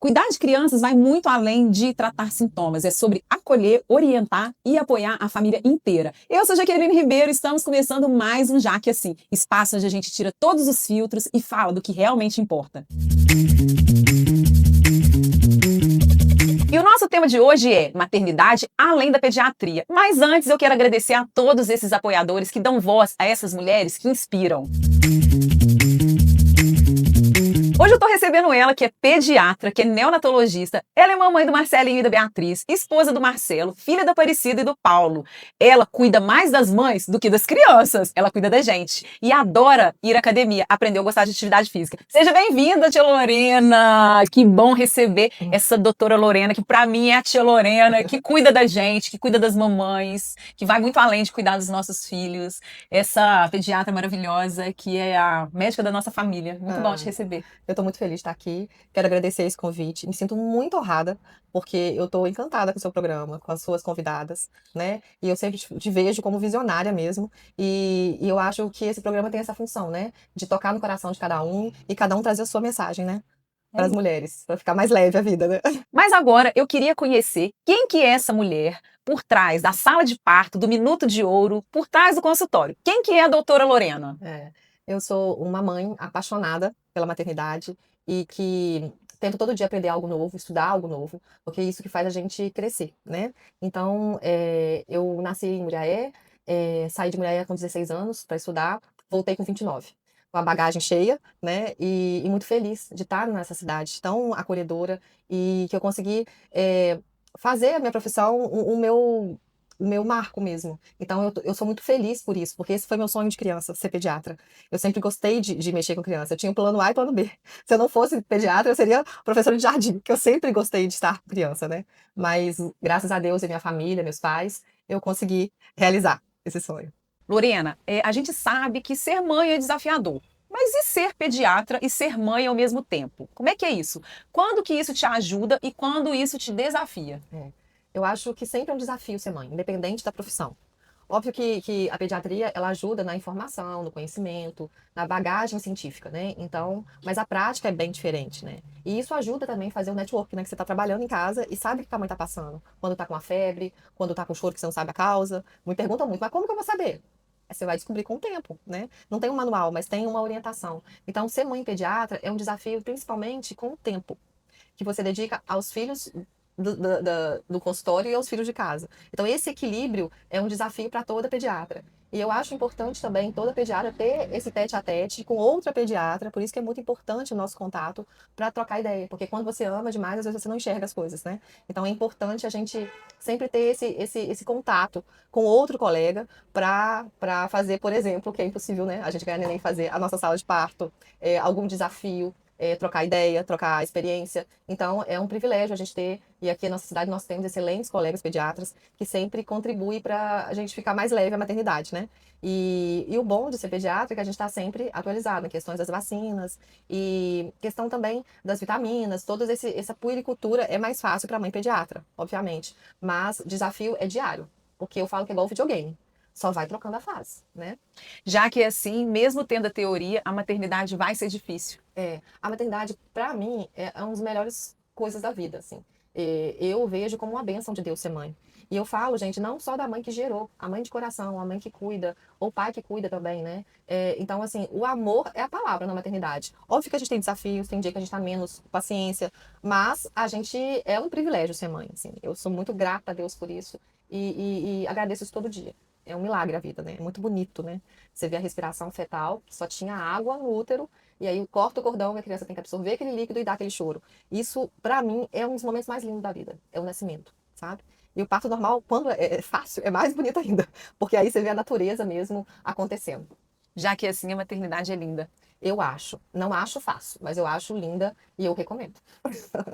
Cuidar de crianças vai muito além de tratar sintomas, é sobre acolher, orientar e apoiar a família inteira. Eu sou Jaqueline Ribeiro e estamos começando mais um Jaque Assim, espaço onde a gente tira todos os filtros e fala do que realmente importa. E o nosso tema de hoje é maternidade além da pediatria. Mas antes eu quero agradecer a todos esses apoiadores que dão voz a essas mulheres que inspiram. Hoje eu tô recebendo ela, que é pediatra, que é neonatologista. Ela é mamãe do Marcelinho e da Beatriz, esposa do Marcelo, filha da Aparecida e do Paulo. Ela cuida mais das mães do que das crianças. Ela cuida da gente. E adora ir à academia, aprendeu a gostar de atividade física. Seja bem-vinda, tia Lorena! Que bom receber essa doutora Lorena, que pra mim é a tia Lorena, que cuida da gente, que cuida das mamães, que vai muito além de cuidar dos nossos filhos. Essa pediatra maravilhosa, que é a médica da nossa família. Muito bom te receber. Eu estou muito feliz de estar aqui. Quero agradecer esse convite. Me sinto muito honrada, porque eu estou encantada com o seu programa, com as suas convidadas, né? E eu sempre te vejo como visionária mesmo. E eu acho que esse programa tem essa função, né? De tocar no coração de cada um e cada um trazer a sua mensagem, né? Para as mulheres, para ficar mais leve a vida, né? Mas agora eu queria conhecer quem que é essa mulher por trás da sala de parto, do minuto de ouro, por trás do consultório. Quem que é a doutora Lorena? Eu sou uma mãe apaixonada pela maternidade e que tento todo dia aprender algo novo, estudar algo novo, porque é isso que faz a gente crescer, né? Então, eu nasci em Muriaé, saí de Muriaé com 16 anos para estudar, voltei com 29, com a bagagem cheia, né? E muito feliz de estar nessa cidade tão acolhedora e que eu consegui fazer a minha profissão o meu marco mesmo. Então, eu sou muito feliz por isso, porque esse foi meu sonho de criança, ser pediatra. Eu sempre gostei de mexer com criança. Eu tinha o plano A e plano B. Se eu não fosse pediatra, eu seria professora de jardim, que eu sempre gostei de estar com criança, né? Mas, graças a Deus e minha família, meus pais, eu consegui realizar esse sonho. Lorena, a gente sabe que ser mãe é desafiador. Mas e ser pediatra e ser mãe ao mesmo tempo? Como é que é isso? Quando que isso te ajuda e quando isso te desafia? Eu acho que sempre é um desafio ser mãe, independente da profissão. Óbvio que a pediatria, ela ajuda na informação, no conhecimento, na bagagem científica, né? Então, mas a prática é bem diferente, né? E isso ajuda também a fazer o network, né? Que você tá trabalhando em casa e sabe o que a mãe tá passando. Quando tá com uma febre, quando tá com choro que você não sabe a causa. Me perguntam muito, mas como que eu vou saber? Aí você vai descobrir com o tempo, né? Não tem um manual, mas tem uma orientação. Então, ser mãe pediatra é um desafio principalmente com o tempo que você dedica aos filhos do consultório e aos filhos de casa. Então, esse equilíbrio é um desafio para toda pediatra. E eu acho importante também toda pediatra ter esse tete a tete com outra pediatra, por isso que é muito importante o nosso contato para trocar ideia, porque quando você ama demais, às vezes você não enxerga as coisas, né? Então é importante a gente sempre ter esse contato com outro colega para fazer, por exemplo, que é impossível, né? A gente ganhar neném fazer a nossa sala de parto, algum desafio, trocar ideia, trocar experiência. Então, é um privilégio a gente ter, e aqui na nossa cidade nós temos excelentes colegas pediatras que sempre contribuem para a gente ficar mais leve a maternidade, né? E o bom de ser pediatra é que a gente está sempre atualizado em questões das vacinas e questão também das vitaminas, toda essa puericultura é mais fácil para a mãe pediatra, obviamente. Mas o desafio é diário, porque eu falo que é igual videogame. Só vai trocando a fase, né? Já que é assim, mesmo tendo a teoria, a maternidade vai ser difícil. A maternidade, para mim, é uma das melhores coisas da vida, assim. Eu vejo como uma bênção de Deus ser mãe. E eu falo, gente, não só da mãe que gerou, a mãe de coração, a mãe que cuida, ou o pai que cuida também, né? Então, assim, o amor é a palavra na maternidade. Óbvio que a gente tem desafios, tem dia que a gente tá menos paciência, mas a gente é um privilégio ser mãe, assim. Eu sou muito grata a Deus por isso e agradeço isso todo dia. É um milagre a vida, né? É muito bonito, né? Você vê a respiração fetal, que só tinha água no útero, e aí corta o cordão, a criança tem que absorver aquele líquido e dar aquele choro. Isso, para mim, é um dos momentos mais lindos da vida. É o nascimento, sabe? E o parto normal, quando é fácil, é mais bonito ainda. Porque aí você vê a natureza mesmo acontecendo. Já que assim, a maternidade é linda. Eu acho. Não acho fácil, mas eu acho linda e eu recomendo.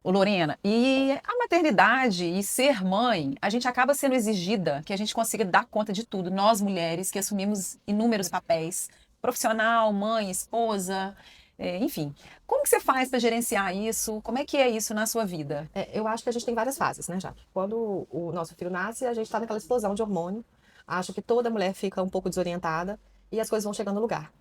Ô, Lorena, e a maternidade e ser mãe, a gente acaba sendo exigida que a gente consiga dar conta de tudo. Nós, mulheres, que assumimos inúmeros papéis, profissional, mãe, esposa, enfim. Como que você faz para gerenciar isso? Como é que é isso na sua vida? Eu acho que a gente tem várias fases, né, Jaque? Quando o nosso filho nasce, a gente está naquela explosão de hormônio. Acho que toda mulher fica um pouco desorientada e as coisas vão chegando no lugar.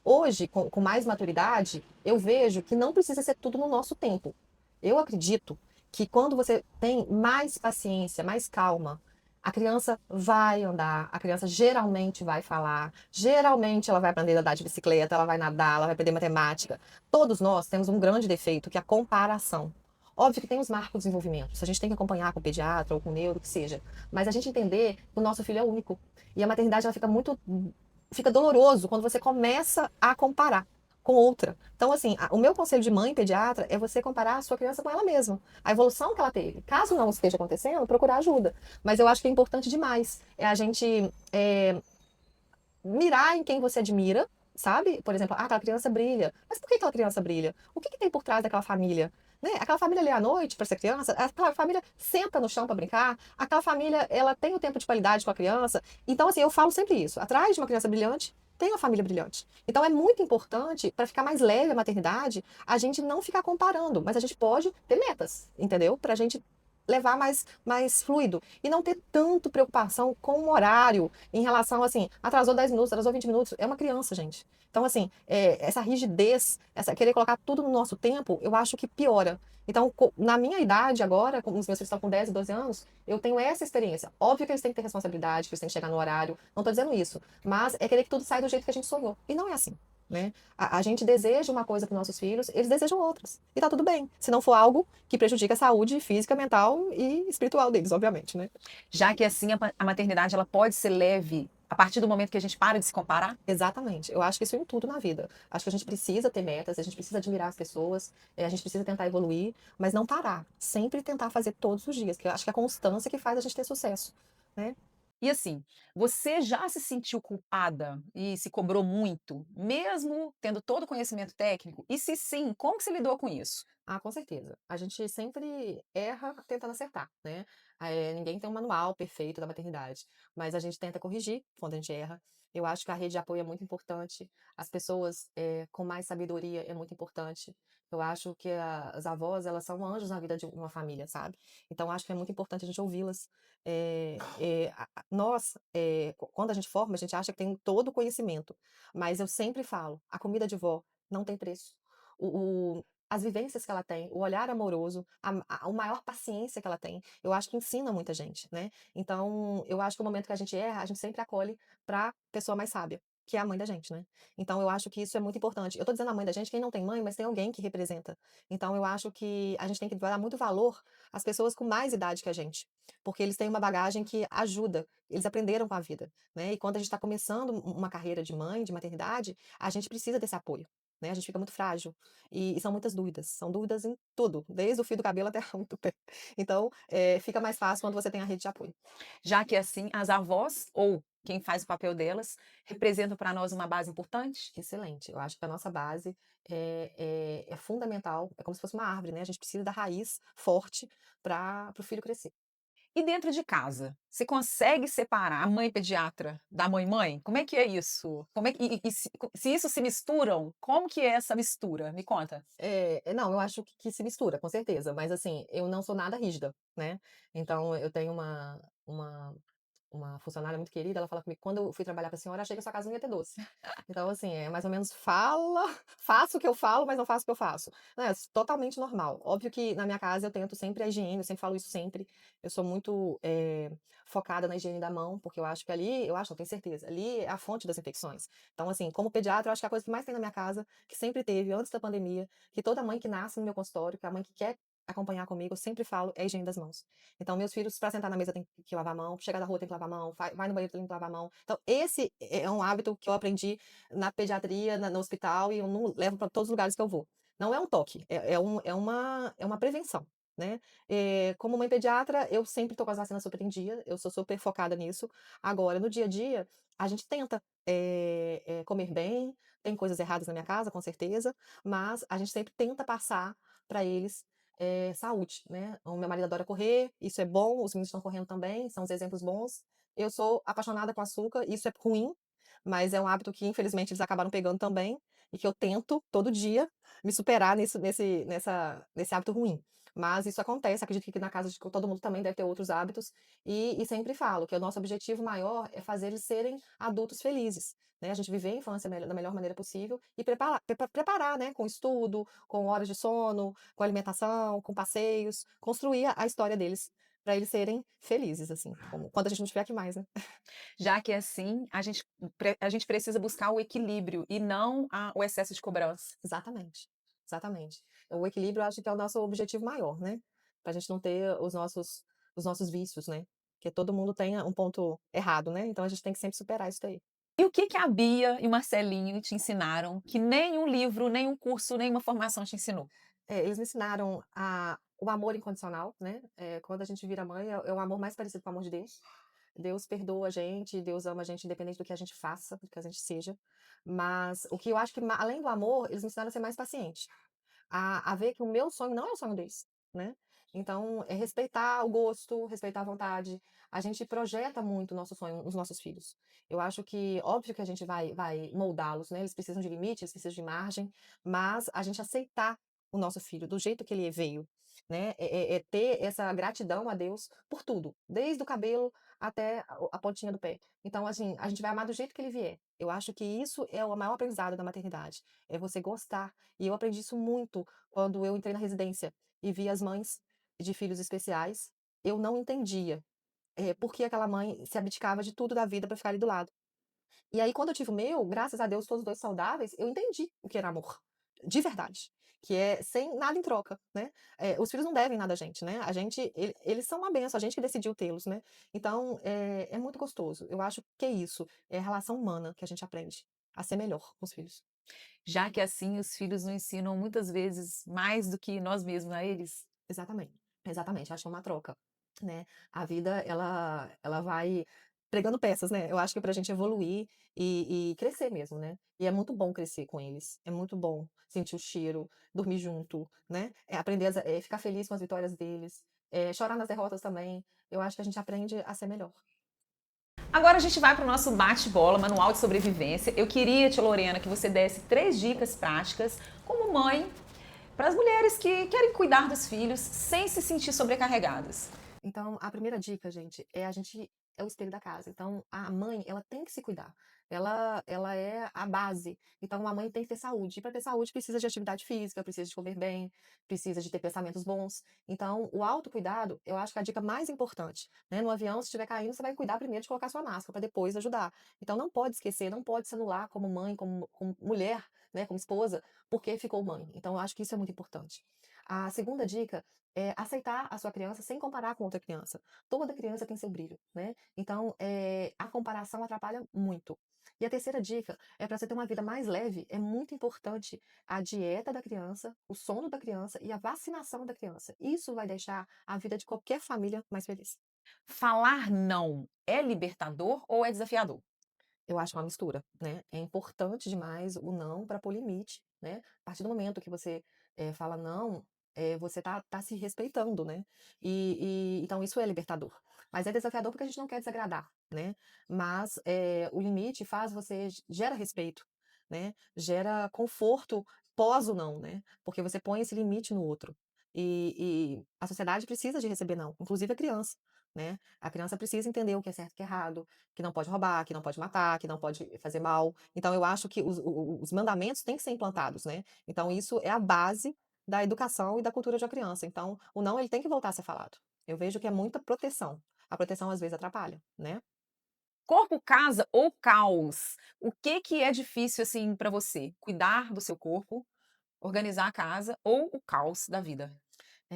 Hoje, com mais maturidade, eu vejo que não precisa ser tudo no nosso tempo. Eu acredito que quando você tem mais paciência, mais calma, a criança vai andar, a criança geralmente vai falar, geralmente ela vai aprender a andar de bicicleta, ela vai nadar, ela vai aprender matemática. Todos nós temos um grande defeito, que é a comparação. Óbvio que tem os marcos de desenvolvimento, a gente tem que acompanhar com o pediatra ou com o neuro, o que seja, mas a gente entender que o nosso filho é único. E a maternidade ela fica doloroso quando você começa a comparar com outra. Então, assim, o meu conselho de mãe pediatra é você comparar a sua criança com ela mesma, a evolução que ela teve. Caso não esteja acontecendo, procurar ajuda. Mas eu acho que é importante demais é a gente mirar em quem você admira, sabe? Por exemplo, aquela criança brilha. Mas por que aquela criança brilha? O que que tem por trás daquela família? Né? Aquela família ali à noite para ser criança, aquela família senta no chão para brincar, aquela família ela tem o tempo de qualidade com a criança. Então, assim, eu falo sempre isso. Atrás de uma criança brilhante, tem uma família brilhante. Então, é muito importante, para ficar mais leve a maternidade, a gente não ficar comparando, mas a gente pode ter metas, entendeu? Para a gente levar mais fluido e não ter tanto preocupação com o horário em relação, assim, atrasou 10 minutos, atrasou 20 minutos, é uma criança, gente. Então, assim, essa rigidez, essa querer colocar tudo no nosso tempo, eu acho que piora. Então, na minha idade agora, como os meus filhos estão com 10 e 12 anos, eu tenho essa experiência. Óbvio que eles têm que ter responsabilidade, que eles têm que chegar no horário, não estou dizendo isso, mas é querer que tudo saia do jeito que a gente sonhou. E não é assim. Né? A gente deseja uma coisa para os nossos filhos, eles desejam outras. E tá tudo bem. Se não for algo que prejudique a saúde física, mental e espiritual deles, obviamente, né? Já que assim a maternidade ela pode ser leve a partir do momento que a gente para de se comparar? Exatamente. Eu acho que isso em tudo na vida. Acho que a gente precisa ter metas, a gente precisa admirar as pessoas, a gente precisa tentar evoluir, mas não parar. Sempre tentar fazer todos os dias, que eu acho que é a constância que faz a gente ter sucesso, né? E assim, você já se sentiu culpada e se cobrou muito, mesmo tendo todo o conhecimento técnico? E se sim, como que você lidou com isso? Ah, com certeza. A gente sempre erra tentando acertar, né? Ninguém tem um manual perfeito da maternidade, mas a gente tenta corrigir quando a gente erra. Eu acho que a rede de apoio é muito importante. As pessoas com mais sabedoria é muito importante. Eu acho que as avós, elas são anjos na vida de uma família, sabe? Então, acho que é muito importante a gente ouvi-las. Nós, quando a gente forma, a gente acha que tem todo o conhecimento, mas eu sempre falo, a comida de vó não tem preço. As vivências que ela tem, o olhar amoroso, a maior paciência que ela tem, eu acho que ensina muita gente, né? Então, eu acho que o momento que a gente erra, a gente sempre acolhe para a pessoa mais sábia, que é a mãe da gente, né? Então, eu acho que isso é muito importante. Eu tô dizendo a mãe da gente, quem não tem mãe, mas tem alguém que representa. Então, eu acho que a gente tem que dar muito valor às pessoas com mais idade que a gente, porque eles têm uma bagagem que ajuda, eles aprenderam com a vida, né? E quando a gente está começando uma carreira de mãe, de maternidade, a gente precisa desse apoio. Né, a gente fica muito frágil. E são muitas dúvidas. São dúvidas em tudo, desde o fio do cabelo até muito pé. Então, fica mais fácil quando você tem a rede de apoio. Já que assim, as avós ou quem faz o papel delas representam para nós uma base importante? Excelente. Eu acho que a nossa base é fundamental. É como se fosse uma árvore, né? A gente precisa da raiz forte para o filho crescer. E dentro de casa, você consegue separar a mãe pediatra da mãe-mãe? Como é que é isso? Como é que, e se isso se misturam, como que é essa mistura? Me conta. Não, eu acho que se mistura, com certeza. Mas assim, eu não sou nada rígida, né? Então, eu tenho uma funcionária muito querida, ela fala comigo, quando eu fui trabalhar para a senhora, achei que a sua casa não ia ter doce. Então, assim, é mais ou menos fala, faço o que eu falo, mas não faço o que eu faço. É totalmente normal. Óbvio que na minha casa eu tento sempre a higiene, eu sempre falo isso sempre. Eu sou muito focada na higiene da mão, porque eu acho que ali, eu acho, não tenho certeza, ali é a fonte das infecções. Então, assim, como pediatra, eu acho que a coisa que mais tem na minha casa, que sempre teve antes da pandemia, que toda mãe que nasce no meu consultório, que é a mãe que quer acompanhar comigo, eu sempre falo, é a higiene das mãos. Então, meus filhos, para sentar na mesa, tem que lavar a mão, chegar da rua, tem que lavar a mão, vai no banheiro, tem que lavar a mão. Então, esse é um hábito que eu aprendi na pediatria, no hospital, e eu não levo para todos os lugares que eu vou. Não é um toque, é uma prevenção. Né? Como mãe pediatra, eu sempre estou com as vacinas super em dia, eu sou super focada nisso. Agora, no dia a dia, a gente tenta comer bem, tem coisas erradas na minha casa, com certeza, mas a gente sempre tenta passar para eles saúde, né? O meu marido adora correr, isso é bom, os meninos estão correndo também, são os exemplos bons. Eu sou apaixonada com açúcar, isso é ruim, mas é um hábito que infelizmente eles acabaram pegando também, e que eu tento todo dia me superar nesse hábito ruim. Mas isso acontece, acredito que na casa de todo mundo também deve ter outros hábitos, e sempre falo que o nosso objetivo maior é fazer eles serem adultos felizes, né, a gente viver a infância da melhor maneira possível e preparar, né, com estudo, com horas de sono, com alimentação, com passeios, construir a história deles, para eles serem felizes, assim, como quando a gente não tiver aqui mais, né. Já que é assim, a gente precisa buscar o equilíbrio e não o excesso de cobrança. Exatamente, exatamente. O equilíbrio eu acho que é o nosso objetivo maior, né, pra gente não ter os nossos vícios, né, porque todo mundo tem um ponto errado, né, então a gente tem que sempre superar isso daí. E o que que a Bia e o Marcelinho te ensinaram que nenhum livro, nenhum curso, nenhuma formação te ensinou? Eles me ensinaram o amor incondicional, né, quando a gente vira mãe é o amor mais parecido com o amor de Deus. Deus perdoa a gente, Deus ama a gente independente do que a gente faça, do que a gente seja, mas o que eu acho que além do amor, eles me ensinaram a ser mais paciente. A ver que o meu sonho não é o sonho deles, né. Então, é respeitar o gosto, respeitar a vontade. A gente projeta muito o nosso sonho nos nossos filhos. Eu acho que óbvio que a gente vai moldá-los, né, eles precisam de limite, eles precisam de margem, mas a gente aceitar o nosso filho do jeito que ele veio, né, é ter essa gratidão a Deus por tudo, desde o cabelo até a pontinha do pé. Então, assim, a gente vai amar do jeito que ele vier. Eu acho que isso é o maior aprendizado da maternidade, é você gostar e eu aprendi isso muito quando eu entrei na residência e vi as mães de filhos especiais. Eu não entendia, por que aquela mãe se abdicava de tudo da vida para ficar ali do lado. E aí quando eu tive o meu, graças a Deus todos os 2 saudáveis, eu entendi o que era amor, de verdade, que é sem nada em troca, né. Os filhos não devem nada a gente, né, a gente eles são uma bênção, a gente que decidiu tê-los, né. Então, é muito gostoso. Eu acho que é isso, é a relação humana que a gente aprende a ser melhor com os filhos. Já que assim os filhos nos ensinam muitas vezes mais do que nós mesmos a eles. Exatamente, exatamente, acho que é uma troca, né. A vida ela vai pregando peças, né, eu acho que pra gente evoluir e crescer mesmo, né. E é muito bom crescer com eles, é muito bom sentir o cheiro, dormir junto, né, aprender ficar feliz com as vitórias deles, chorar nas derrotas também, eu acho que a gente aprende a ser melhor. Agora a gente vai para o nosso bate-bola, manual de sobrevivência. Eu queria, tia Lorena, que você desse 3 dicas práticas como mãe para as mulheres que querem cuidar dos filhos sem se sentir sobrecarregadas. Então, a primeira dica, gente, a gente é o espelho da casa. Então, a mãe, ela tem que se cuidar. Ela é a base. Então, a mãe tem que ter saúde. E para ter saúde, precisa de atividade física, precisa de comer bem, precisa de ter pensamentos bons. Então, o autocuidado, eu acho que é a dica mais importante, né? No avião, se estiver caindo, você vai cuidar primeiro de colocar sua máscara, para depois ajudar. Então, não pode esquecer, não pode se anular como mãe, como mulher, né? Como esposa, porque ficou mãe. Então, eu acho que isso é muito importante. A segunda dica aceitar a sua criança sem comparar com outra criança. Toda criança tem seu brilho, né. Então, a comparação atrapalha muito. E a terceira dica é para você ter uma vida mais leve, é muito importante a dieta da criança, o sono da criança e a vacinação da criança. Isso vai deixar a vida de qualquer família mais feliz. Falar não é libertador ou é desafiador? Eu acho uma mistura, né. É importante demais o não para pôr limite, né. A partir do momento que você, fala não, você tá se respeitando, né. Então isso é libertador. Mas é desafiador porque a gente não quer desagradar, né. Mas, o limite faz você gera respeito, né, gera conforto pós o não, né, porque você põe esse limite no outro. E a sociedade precisa de receber não, inclusive a criança, né. A criança precisa entender o que é certo e o que é errado, que não pode roubar, que não pode matar, que não pode fazer mal. Então eu acho que os mandamentos têm que ser implantados, né. Então isso é a base da educação e da cultura de uma criança. Então o não ele tem que voltar a ser falado. Eu vejo que é muita proteção. A proteção às vezes atrapalha, né. Corpo, casa ou caos? O que que é difícil assim para você? Cuidar do seu corpo, organizar a casa ou o caos da vida?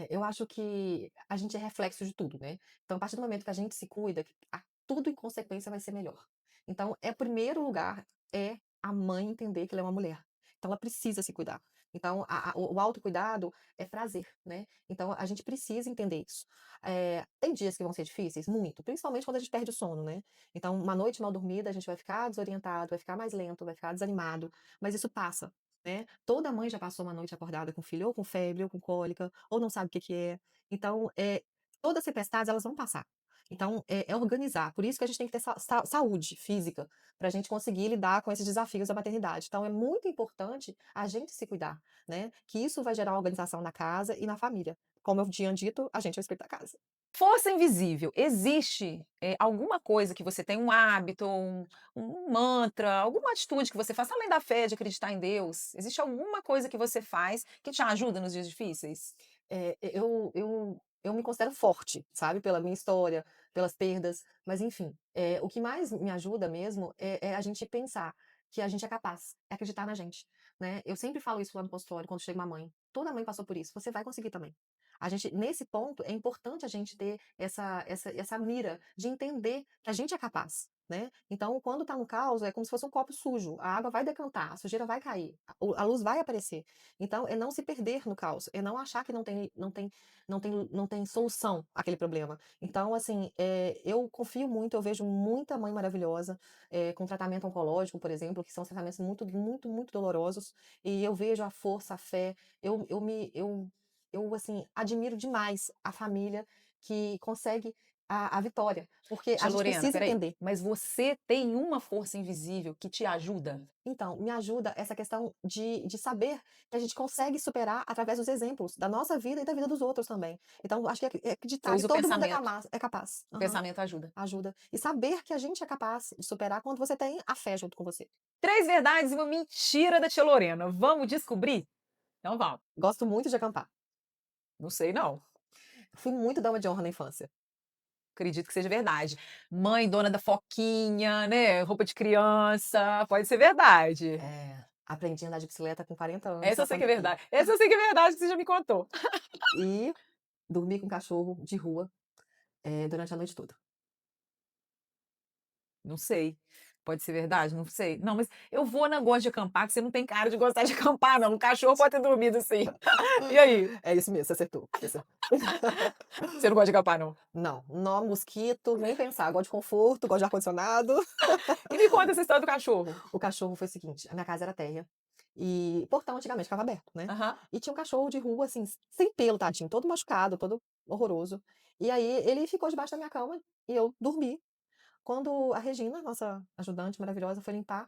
Eu acho que a gente é reflexo de tudo, né. Então a partir do momento que a gente se cuida, tudo em consequência vai ser melhor. Então primeiro lugar é a mãe entender que ela é uma mulher. Então ela precisa se cuidar. Então o autocuidado é prazer, né. Então a gente precisa entender isso. Tem dias que vão ser difíceis? Muito, principalmente quando a gente perde o sono, né. Então uma noite mal dormida a gente vai ficar desorientado, vai ficar mais lento, vai ficar desanimado, mas isso passa, né. Toda mãe já passou uma noite acordada com filho ou com febre ou com cólica, ou não sabe o que que é. Então, todas as tempestades elas vão passar. Então, é organizar. Por isso que a gente tem que ter saúde física, para a gente conseguir lidar com esses desafios da maternidade. Então é muito importante a gente se cuidar, né, que isso vai gerar organização na casa e na família. como eu tinha dito, a gente é o espírito da casa. Força invisível, existe, alguma coisa que você tem, um hábito, um mantra, alguma atitude que você faça, além da fé, de acreditar em Deus, existe alguma coisa que você faz que te ajuda nos dias difíceis? Eu me considero forte, sabe, pela minha história, pelas perdas, mas enfim, o que mais me ajuda mesmo é a gente pensar que a gente é capaz, é acreditar na gente, né. Eu sempre falo isso lá no consultório quando chega uma mãe, toda mãe passou por isso, você vai conseguir também. A gente nesse ponto, é importante a gente ter essa mira de entender que a gente é capaz, né. Então quando tá no caos, é como se fosse um copo sujo, a água vai decantar, a sujeira vai cair, a luz vai aparecer. Então é não se perder no caos, é não achar que não tem solução aquele problema. Então, assim, eu confio muito, eu vejo muita mãe maravilhosa, com tratamento oncológico, por exemplo, que são tratamentos muito, muito, muito dolorosos, e eu vejo a força, a fé, assim, admiro demais a família que consegue a vitória, porque a Tia gente Lorena, precisa espera aí, entender. mas você tem uma força invisível que te ajuda? Então, me ajuda essa questão de saber que a gente consegue superar através dos exemplos da nossa vida e da vida dos outros também. Então, acho que é Você acreditar que usa o todo mundo pensamento, é capaz. o Aham, pensamento ajuda. ajuda. E saber que a gente é capaz de superar quando você tem a fé junto com você. 3 verdades e uma mentira da tia Lorena, vamos descobrir? Então vamos. Gosto muito de acampar. Não sei não, Fui muito dama de honra na infância. acredito que seja verdade. Mãe dona da foquinha, né, roupa de criança, pode ser verdade. Aprendi a andar de bicicleta com 40 anos Essa na eu sei que é pandemia. verdade, essa eu sei que é verdade que você já me contou. E dormi com cachorro de rua, durante a noite toda. Não sei, pode ser verdade? Não sei. Não, mas eu vou na gosto de acampar, que você não tem cara de gostar de acampar não, o cachorro pode ter dormido sim. E aí? É isso mesmo, você acertou. Você acertou. Você não gosta de acampar não? Não, não, mosquito, nem pensar. Gosto de conforto, gosto de ar-condicionado. E me conta essa história do cachorro. O cachorro foi o seguinte, a minha casa era térrea, e portão antigamente ficava aberto, né, Aham. e tinha um cachorro de rua, assim, sem pelo, tadinho, todo machucado, todo horroroso. E aí ele ficou debaixo da minha cama e eu dormi. Quando a Regina, nossa ajudante maravilhosa, foi limpar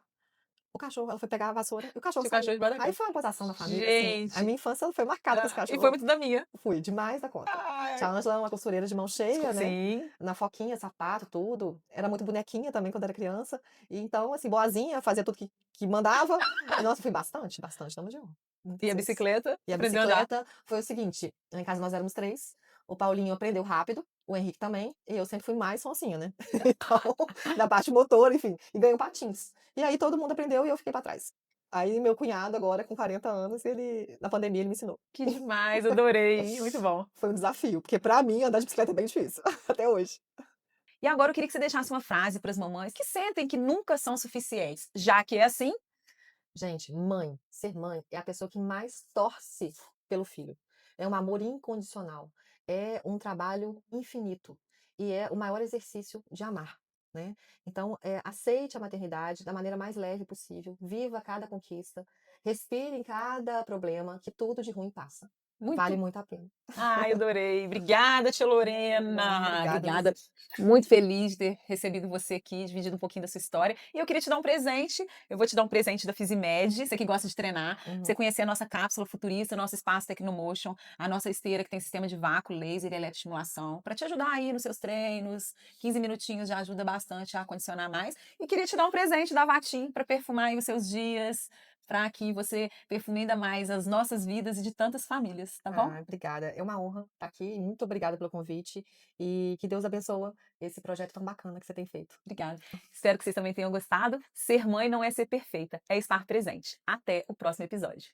o cachorro, ela foi pegar a vassoura e o cachorro Tinha o saiu. cachorro debaixo da Aí cama. foi uma gozação na família, assim, a Gente, minha infância foi marcada com esse e foi cachorro. muito da minha. Fui, demais da conta. Ai, Tia Ângela é uma costureira de mão cheia, né, sim. na foquinha, sapato, tudo. Era muito bonequinha também quando era criança. E então, assim, boazinha, fazia tudo que mandava. E nossa, fui bastante, bastante dama de honra, E muitas a vezes. bicicleta? E a Aprendeu a andar? bicicleta foi o seguinte, lá em casa nós éramos 3, o Paulinho aprendeu rápido, o Henrique também, e eu sempre fui mais sonsinha, né. Então, da parte motora, enfim, e ganhou patins. E aí todo mundo aprendeu e eu fiquei pra trás. Aí meu cunhado agora com 40 anos, ele na pandemia ele me ensinou. Que demais, adorei, muito bom. Foi um desafio, porque pra mim andar de bicicleta é bem difícil, até hoje. E agora eu queria que você deixasse uma frase para as mamães que sentem que nunca são suficientes, já que é assim. Gente, mãe, ser mãe é a pessoa que mais torce pelo filho. É um amor incondicional, é um trabalho infinito e é o maior exercício de amar, né. Então, aceite a maternidade da maneira mais leve possível, viva cada conquista, respire em cada problema, que tudo de ruim passa. Vale Muito. muito a pena. Ai, adorei. Obrigada, tia Lorena. Obrigada a Obrigada. você. Muito feliz de ter recebido você aqui, dividido um pouquinho da sua história. E eu queria te dar um presente. Eu vou te dar um presente da Fizimed, você que gosta de treinar, pra você Uhum. conhecer a nossa cápsula futurista, nosso espaço Tecnomotion, a nossa esteira que tem sistema de vácuo, laser e eletroestimulação, para te ajudar aí nos seus treinos. 15 minutinhos já ajuda bastante a condicionar mais. E queria te dar um presente da Vatim para perfumar aí os seus dias, para que você perfume ainda mais as nossas vidas e de tantas famílias, tá bom? Ah, obrigada. É uma honra estar aqui. Muito obrigada pelo convite e que Deus abençoe esse projeto tão bacana que você tem feito. Obrigada. Espero que vocês também tenham gostado. Ser mãe não é ser perfeita, é estar presente. Até o próximo episódio.